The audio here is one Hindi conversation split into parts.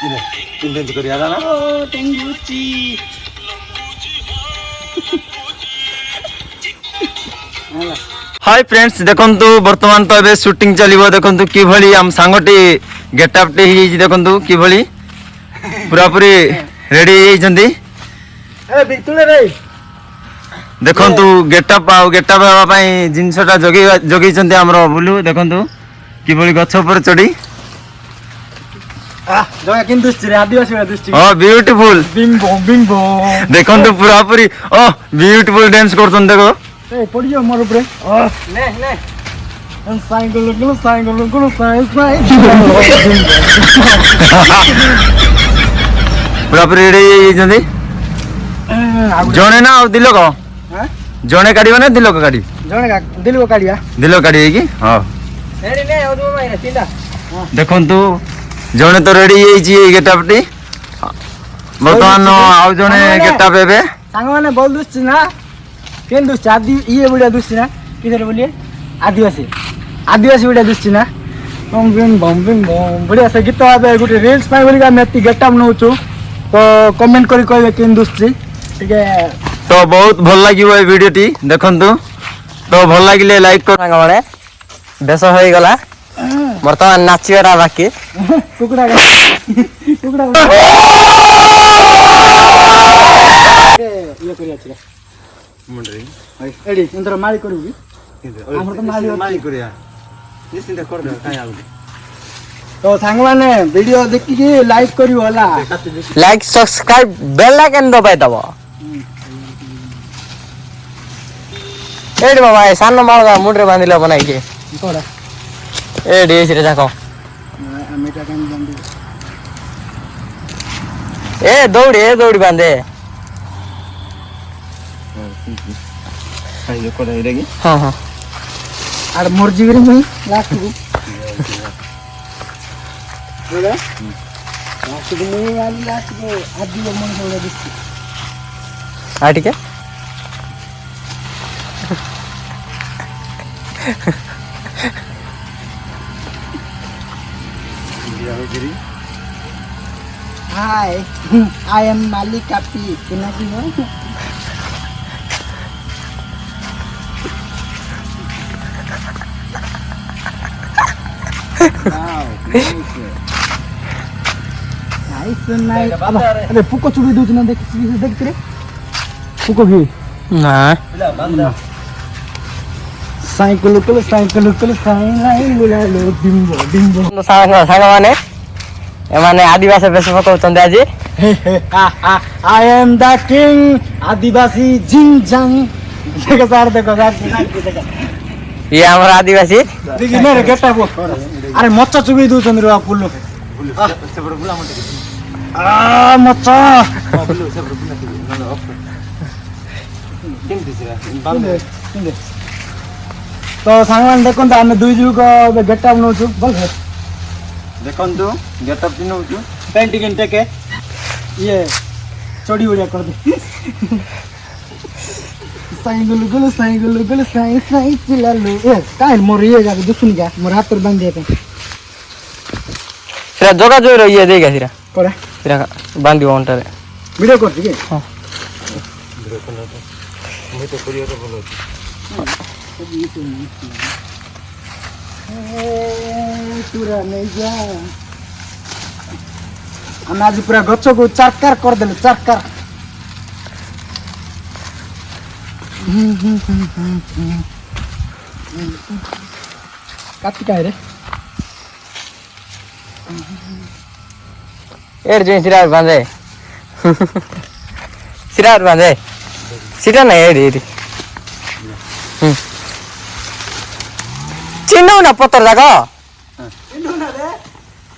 इंडेंस करिया था ना ओ टेंगुची हाय फ्रेंड्स देखंतु वर्तमान तो एबे शूटिंग चलिबो देखंतु कि भली हम सांगटी गेटअप टे ही देखंतु कि भली पूरा पूरी रेडी हे जंदी ए बितुले रे देखंतु गेटअप हेबा पई जिंसटा जोगी चंदी हमरो बुलु देखंतु कि भली गछ ऊपर चढ़ी आ जोया किन दुष्टि रे आदिवासी वाला दुष्टि ओ ब्यूटीफुल बिंबो देखंतु पूरा पूरी ओ ब्यूटीफुल डांस करतन देखो ए पड़ियो मोर ऊपर ओ ने साइकिल पूरा पूरी रेडी जंदी जणे ना और दिलो को हां जणे काढिबो ना दिलो को काढी जणे का दिल को काढिया दिलो काढी की हां रेडी ने ओ तुम माइना चिंता देखंतु जणे तो रेडी हे जी गेटअप टी वर्तमान आउ जणे गेटअप हेबे सांग माने बोल दुष्टि ना केन दुष्टि आदि ये बुढ़िया दुष्टि ना किधर बोलिए आदिवासी बुढ़िया दुष्टि ना बम बढ़िया से गीत आबे गुटे रील्स पाइ बोलिका मेती गेटअप नउछु तो कमेंट करी कहबे केन दुष्टि ठीक है तो बहुत भल लागिबो ए वीडियो टी देखंतु तो भल लागिले लाइक कर सांग माने बेस होई गला वर्तमान नाचिबेरा बाकी कुकुड़ा ये करिया छिला मुंडरी एडी इंद्र माली करूगी हमर तो माली करिया निश्चिंत कर दे काई आउ तो सांग माने वीडियो देखि के लाइक करियो होला लाइक सब्सक्राइब बेल आइकन दबाई दबो एडी बाबा ए सानो माळगा मुंडरे बांधिलो बनाई के कोडा एडी एसिरे जाको अमेटा कान बंदी ए दौड़ी बांधे काई को रे की हां आर मोर जीवरी मुई लास्ट को बोला लास्ट को मुई आली लास्ट को आदि मन होला दिसती आ ठीक है Hi, I am Mali Kapi. Kenaki no? Wow, nice. अबे पुको चुड़ी दूध ना देख रे पुको भी ना साइकिल साइन बोला लो बिंबो सांग माने ए माने आदिवासी बेस पकाउछन् आज आई एम द किंग आदिवासी जिंजांग देखो सार देखो ये हमर आदिवासी देखि ने रे गेटा बो अरे मच्चा चुबी दउ चंद्र आ पुल्लो से बड़ बुला मत आ मच्चा बुलो से बड़ बुला न ऑफ केम दिसरा बांधे तो सांगमान देखो तो आमे दुई जु को गेटा बनौ छु बोल देखंतु गेटअप दिनो छु पेंटिंग इनटे के ये चोड़ी उड़िया कर दे साइकिल साई चिल्ला लो ए काहे मोर ये जाके दुसुन क्या मोर हाथ पर बांध देते सिरा जगह जोइ रहिए देगा सिरा कोरा सिरा बांधी ओंटारे वीडियो कर दिए हां वीडियो करना तो मैं तो करियो तो बोलो पूरा नहीं जा हम आज पूरा गच्छ को चरकार कर देले चरकार काटी का रे एर जे सिरा बांधे सिरा बांधे सिरा ना एडी चिन्नु ना पत्तर जाको चिन्नु ना रे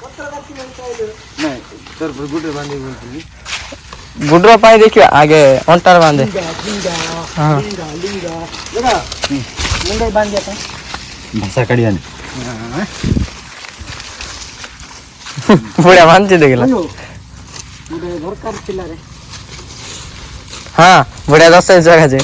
पत्तर काटी नहीं नहीं तोर पर गुडे बांधी बोलती गुडरो पाई देखियो आगे अंटर बांधे हां लिंगा लगा लिंगा बांध दिया भाषा कड़िया ने बुढ़ा बांध दे गेला मुझे दरकार थिला रे हां बुढ़ा 10 जगह जे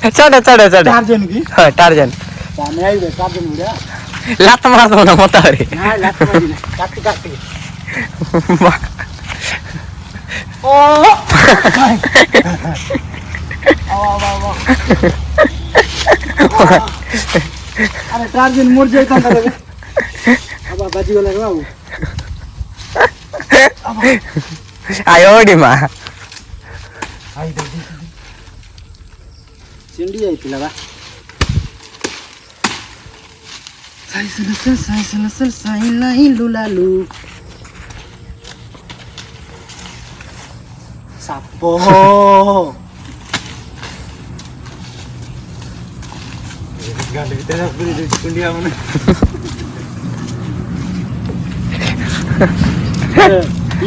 चढ़ टार्जन की हां टार्जन सामने आई टार्जन बुढ़ा लात मार दो ना मत रे ना लात मारी ना काटी काटी ओ आओ अरे 4 दिन मोर जाई था रे अब बाजी वाला रे बाबू आयो डी मा आई दे चिंडी आई थिला बा साई लाई लुलालु सापो गाड़ी तेरा पूरी चिंडिया मने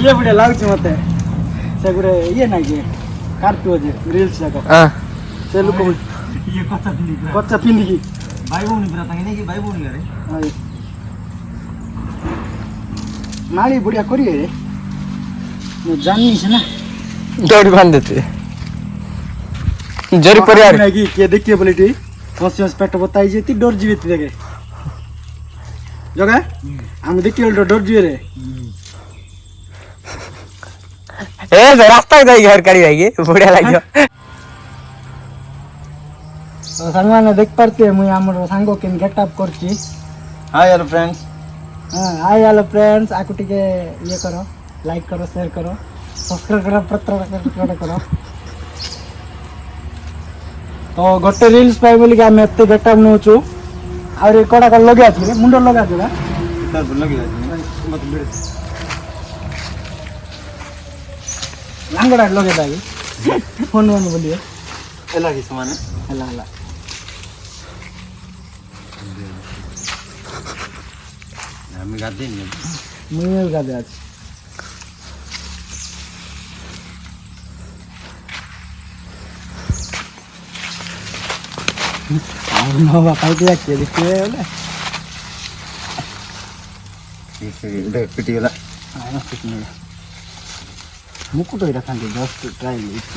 ये बड़े लाଗୁଛି मते से गुरे ये ना के कार्टू जे रील्स जाका हां से लोक ये कच्चा पिंडी की भाई भौणी पुरा तांगे नहीं कि भाई भौणी रे हाय माली बुढ़िया करिए रे मैं जाननी से ना दौड़ी बांध देते जरी परिवार की के देखिए बोले टी कॉन्शियस पेट बताई जेती डर जीवित देखे जगह हम देखिए डर जीवे रे ए रास्ता जाई घर करी भाई बढ़िया लागियो तो संगवाने देख पारते मुई हमर सांगो केन गेट अप करची हाय हेलो फ्रेंड्स हां हाय हेलो फ्रेंड्स आकु टिके ये करो लाइक करो शेयर करो सब्सक्राइब करो प्रत्र करो तो गोटे रील्स पाइ बोली के हम एते गेट अप नोचू और कोडा कर लगे आछि रे मुंडो लगा देला तार लगी जाती मत बिड़ लांगड़ा लगे दाई फोन वन बोलिए एला की समान हला हला हम गाते नहीं मुई गा दे आज नो बापा के के देखिए बोले इधर पिटी वाला आना ठीक नहीं मुकुट इरा खांदे जस्ट ट्राई इट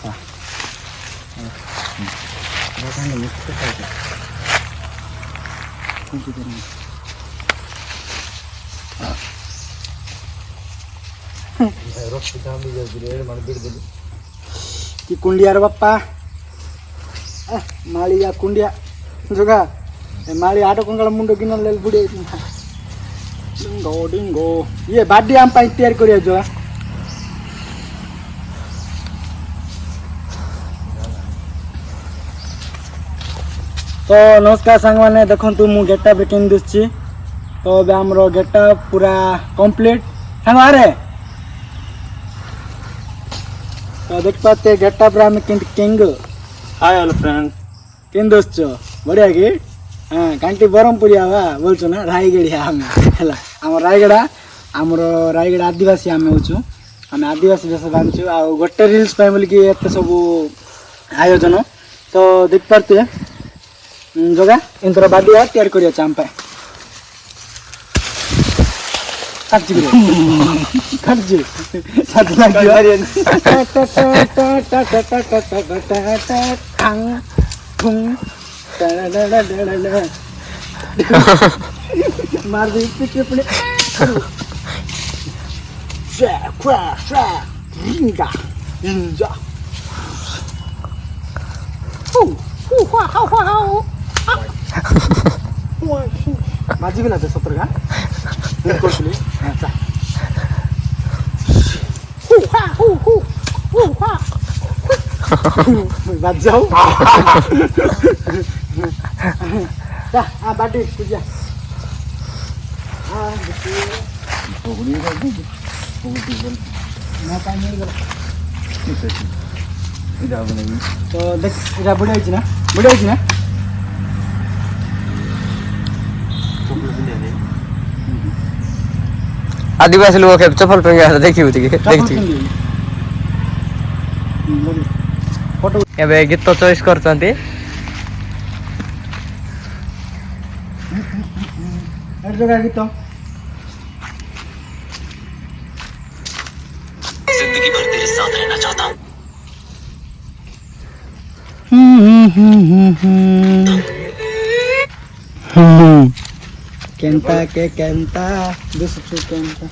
हां खांदे मुकुट ट्राई कुछ नहीं रोटी दाम भी जल्दी मन बिड़ दे की कुंडिया रे बाप्पा माली या कुंडिया जगह माली आटो कंगला मुंडो गिनन लेल बुडे डिंगो ये बाडी आम पाई तैयार करिया जो तो नमस्कार सांग माने देखंतु मु गेटअप रेकिंग दिसची तो बे हमरो गेटअप पूरा कंप्लीट सांग आरे तो देख पाते गेटअप रा में किंग हाय हेलो फ्रेंड्स केन दोस्त बढ़िया की हाँ कांटी बरहमपुरी आवा बोलছো ना रायगढ़िया आम है आम रायगढ़ा आमर रायगढ़ आदिवासी आम हूँ आम आदिवासी देश बांधु आ गोटे रिल्स बोलिकी एत सब आयोजन तो देख पारे जगह इंतर बादिया तैयार करिया आम पाए मार दे पीछे अपने माझी भी ना सत्र का बात जाओ आ बाटी पूजा तो देख इधर बढ़िया ना आदिवासी लोग के चप्पल पहन गया देखी होती है देखी फोटो एबे गीत तो चॉइस करछंती हर जगह गीत जिंदगी भर तेरे साथ रहना चाहता हूँ। କେନ୍ତା କେ କେନ୍ତା ଦୁସୁଛୁ କେନ୍ତା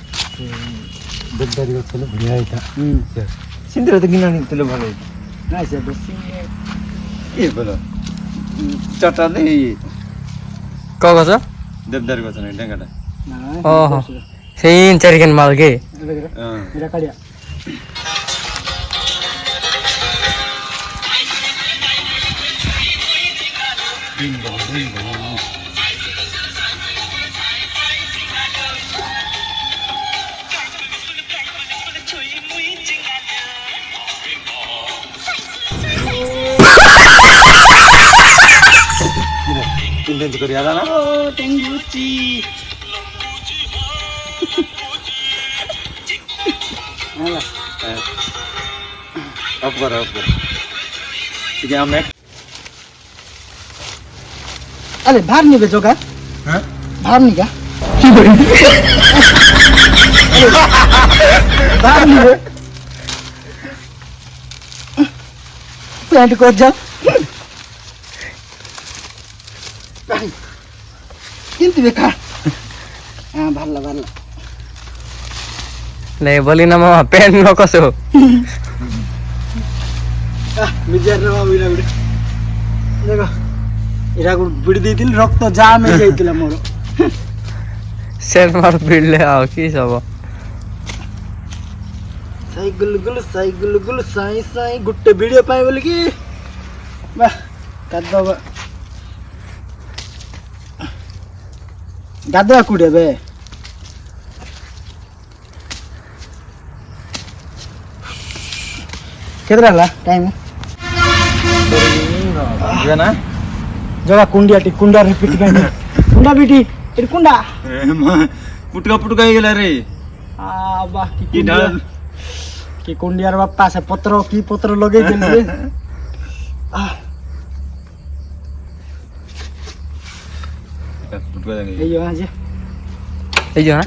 ଦେବଦାରୀ ଗଛ ଥିଲେ ବଢ଼ିଆ ହେଇଥା ହୁଁ ସିନ୍ଦୁର ତ କିଣା ଆଣିଥିଲେ ଭଲ ହେଇଥା ନାଇଁ ସେ ବେଶୀ ଇଏ ଭଲ ଚଟା ଦେଇ କଣ କହୁଛ? ଦେବଦାରୀ ଗଛ ନାହିଁ ଡେଙ୍ଗାଟା ନାଇଁ ଓହୋ ସେଇ ଚାରିକେନ୍ ମାଲ କି ଏଟା କାଢିଆ ଇନ୍ଭେଣ୍ଟ କରି ଆଲା ନା ଓ ଟେଙ୍ଗୁଚି ହେଲା ଅଫ୍ କର ଟିକେ ଆମେ अरे बाहर नहीं बेचो का हाँ बाहर नहीं क्या बाहर नहीं बे पैंट को जा किंतु बेकार हाँ भरला भरला नहीं बोली ना मामा पेन न कसो मिजार रे बाबू इरा गुडे देखो इरा गुड बिड देतिल रक्त जाम हे जाइतिला मोर सेल मार बिडले आओ की सब साइकिल गुल साई साई गुट्टे वीडियो पाए बोली की बा कादबा गादवा कुडे बे केतरा ला टाइम ना जगह कुंडिया टी कुंडा रे पिटी गानी कुंडा बिटी ए कुंडा पुटका पुटका ही गेला रे आ बा की की ढाल कि कुंडियार बापा से पत्र की पत्र लगे देले आ पुटका एयो आज এই যে হ্যাঁ